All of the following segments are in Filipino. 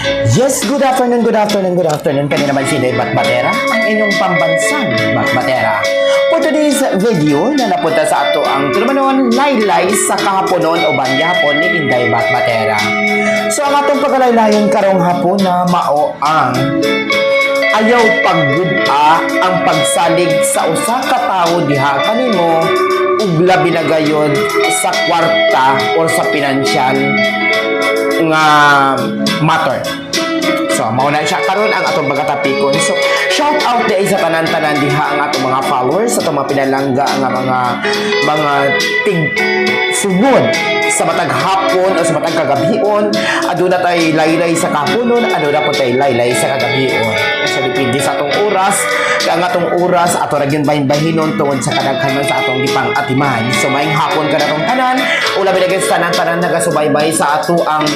Yes, good afternoon. Kani naman si Dave Batbatera, ang inyong pambansang Batbatera. For today's video, na napunta sa ato ang tunaman laylay sa kahaponon o bangyapon ni Inday Batbatera. So, ang atong pagkalaylayon karong hapon na mao ang ayaw pagguba ang pagsalig sa usa ka tawo diha kanimo ug labi na gayud sa kwarta or sa pinansyal nga matter. So, mauna siya karon ang atong pagkatapikon. So, shout out din sa tanan-tanan diha ang atong mga followers, sa atong mga pinalangga nga mga tig sunod sa matag hapon o sa matag kagabion. Aduna tay laylay sa kahaponon, aduna po tay laylay sa kagabion. So, depende sa atong oras, kaya ang atong oras ato ra gyud bahin-bahinon tungod sa kadaghanon sa atong gipang atiman. So, maayong hapon ka natong tanan, ula binagay sa tanan-tanan nagasubaybay sa ato ang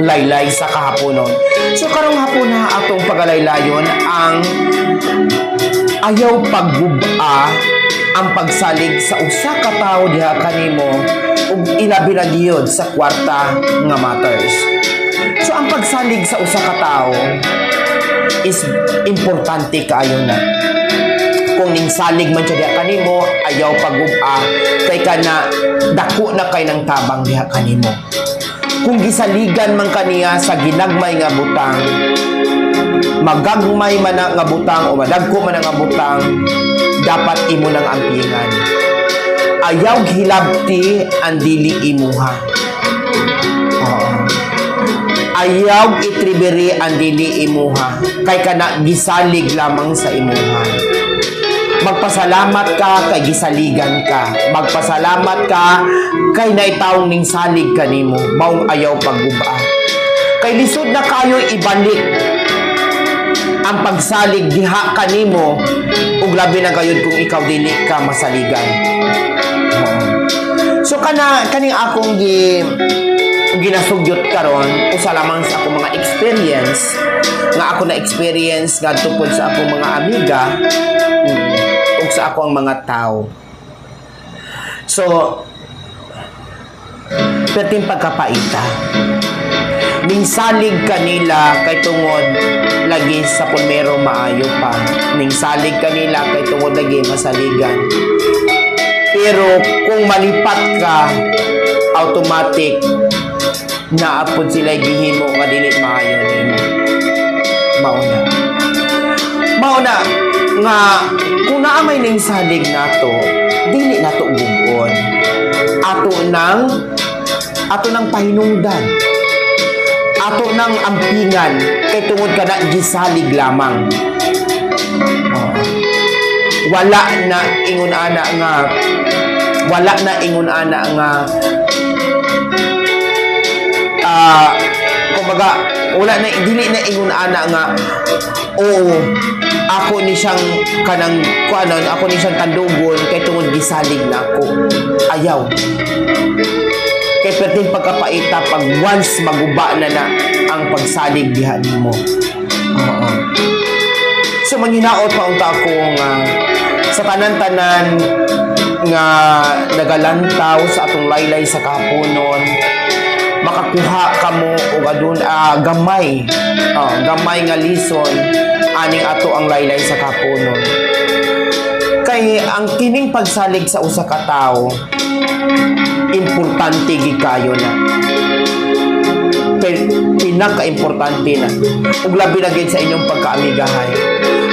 laylay sa kahaponon. So, karong hapon na atong pagalaylayon ang ayaw pagguba ang pagsalig sa usa ka tawo diha kanimo ug ilabi na gyud sa kwarta nga matters. So, ang pagsalig sa usa ka tawo is importante kaayo na. Kung ning salig man siya diha kanimo, ayaw pagguba kay kana dako na kay nang tabang diha kanimo. Kung gisaligan man kaniya sa ginagmay nga butang, magagmay man nga butang o madagko man nga butang, dapat imo nang ampingan. Ayaw hilabti ang dili imuha. Ayaw itribiri ang dili imuha, kay kana gisalig lamang sa imuha. Magpasalamat ka kay gisaligan ka. Magpasalamat ka kay naitawong ning salig kanimo. Maong ayaw pagguba. Kay lisod na kayo ibalik ang pagsalig diha kanimo ug labi na gayud kung ikaw dili ka masaligan. So kaning akong ginasugyot karon usa lamang sa akong mga experience nga ako na experience ngadto pod sa akong mga amiga ug sa akong mga tao. So, perting pagkapaita. Ning salig kanila kay tungod lagi sa pulmero maayo pa. Ning salig kanila kay tungod lagi masaligan. Pero kung malipat ka, automatic na apod sila gihimo nga dili maayo nimo. Mauna nga kung naamay ning salig nato, dili nato gubon. Ato nang pahinungdan. Ato nang ampingan kay tungod kana gisalig lamang. Wala na ingon ana nga kumbaga wala na dili na ingon ana nga oo ako ni siyang kanang kuanon, ako ni siyang tandugon kay tungod gisalig na ako. Ayaw. Kay perting pagkapaita pag once maguba na ang pagsalig diha nimo. So manghinaot pa unta ako nga sa tanan-tanan nga nagalantaw sa atong laylay sa kahaponon, makakuha kamo og adun gamay nga lison aning ato ang laylay sa kahaponon. Kay ang kining pagsalig sa usa ka tawo importante gid kayo na. Pinaka-importante na ug labi na gid sa inyong pagkaamigahay.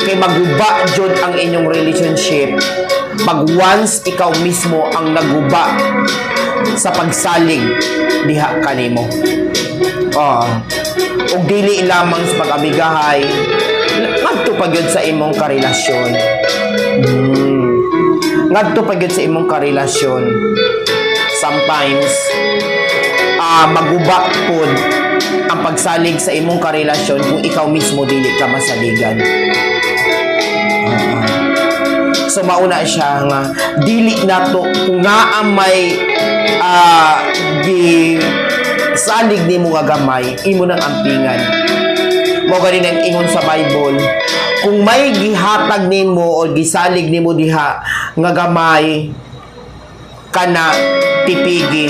Kay maguba jud ang inyong relationship pag once ikaw mismo ang naguba sa pagsalig diha kanimo. Ug dili lamang sa pag-amigahay, ngadto pa gyud sa imong karelasyon. Ngadto pa gyud sa imong karelasyon. Sometimes maguba pod ang pagsalig sa imong karelasyon kung ikaw mismo dili ka masaligan. So mauna siya nga dili nato kung nga may salig nimo nga gamay, imo nang ampingan. Mao gani nang ingon sa Bible, kung may gihatag nimo o gisalig nimo diha nga gamay, kana tipigi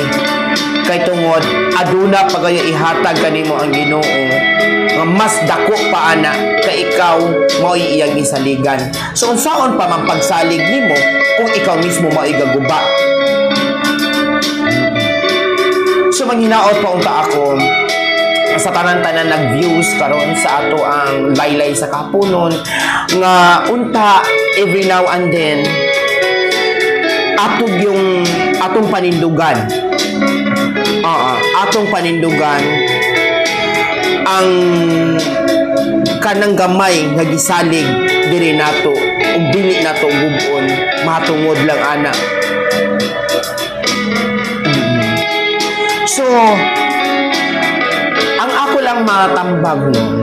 kay tungod aduna pagayo ihatag kanimo ang Ginoo nga mas dako pa ana kay ikaw mao iyang isaligan. So unsaon pa man pagsalig nimo kung ikaw mismo mao igaguba? So manghinaot pa unta ako sa tanan-tanan nag-views karon sa ato ang laylay sa kapunon nga unta every now and then atong panindugan atong panindugan ang kanang gamay nga gisalig diri nato ug dili nato gubon matungod lang ana. So ang ako lang matambag no,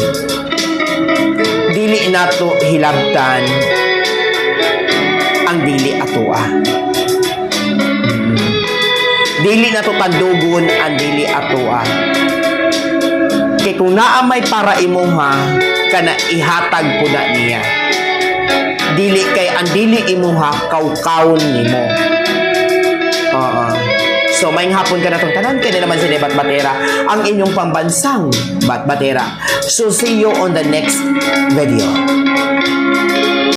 dili nato hilabtan ang dili atoa. Dili nato tandugon ang dili atoa. Kay kung naa may para imuha kana ihatag pud niya. Dili kay ang dili imuha kaw-kawon nimo. So, maayong hapon ka na itong tanan. Kaya naman si Batbatera, ang inyong pambansang Batbatera. So, see you on the next video.